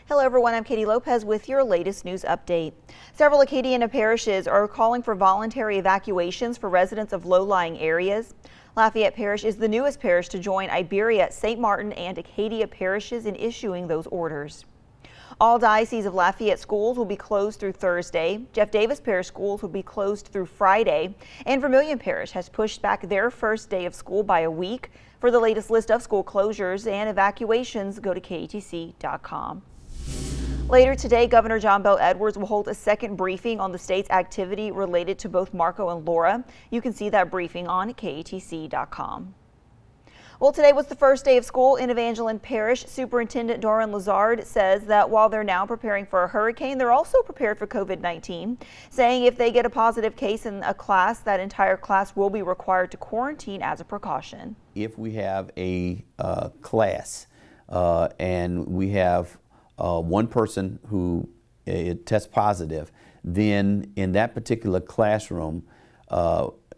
Hello everyone, I'm Katie Lopez with your latest news update. Several Acadiana parishes are calling for voluntary evacuations for residents of low-lying areas. Lafayette Parish is the newest parish to join Iberia, St. Martin, and Acadia parishes in issuing those orders. All Diocese of Lafayette schools will be closed through Thursday. Jeff Davis Parish schools will be closed through Friday. And Vermilion Parish has pushed back their first day of school by a week. For the latest list of school closures and evacuations, go to KATC.com. Later today, Governor John Bel Edwards will hold a second briefing on the state's activity related to both Marco and Laura. You can see that briefing on KATC.com. Well, today was the first day of school in Evangeline Parish. Superintendent Doran Lazard says that while they're now preparing for a hurricane, they're also prepared for COVID-19, saying if they get a positive case in a class, that entire class will be required to quarantine as a precaution. If we have a class and we have one person who tests positive, then in that particular classroom,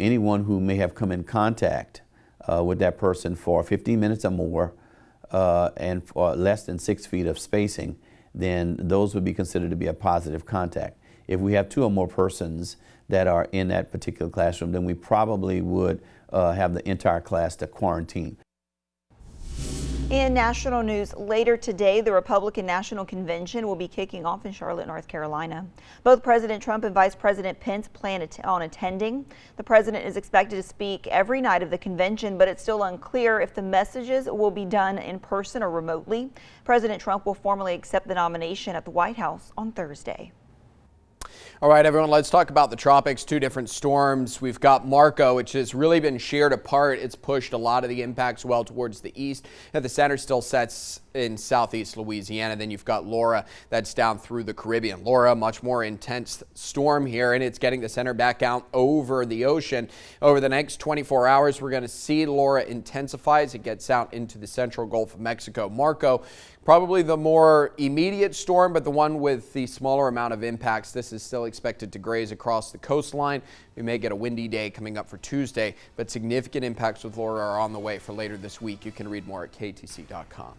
anyone who may have come in contact with that person for 15 minutes or more and for less than 6 feet of spacing, then those would be considered to be a positive contact. If we have 2 or more persons that are in that particular classroom, then we probably would have the entire class to quarantine. In national news, later today, the Republican National Convention will be kicking off in Charlotte, North Carolina. Both President Trump and Vice President Pence plan on attending. The president is expected to speak every night of the convention, but it's still unclear if the messages will be done in person or remotely. President Trump will formally accept the nomination at the White House on Thursday. All right, everyone, let's talk about the tropics. 2 different storms. We've got Marco, which has really been sheared apart. It's pushed a lot of the impacts well towards the east. At the center still sets in southeast Louisiana. Then you've got Laura that's down through the Caribbean. Laura, much more intense storm here, and it's getting the center back out over the ocean. Over the next 24 hours, we're going to see Laura intensify as it gets out into the central Gulf of Mexico. Marco, probably the more immediate storm, but the one with the smaller amount of impacts. This is still expected to graze across the coastline. We may get a windy day coming up for Tuesday, but significant impacts with Laura are on the way for later this week. You can read more at KATC.com.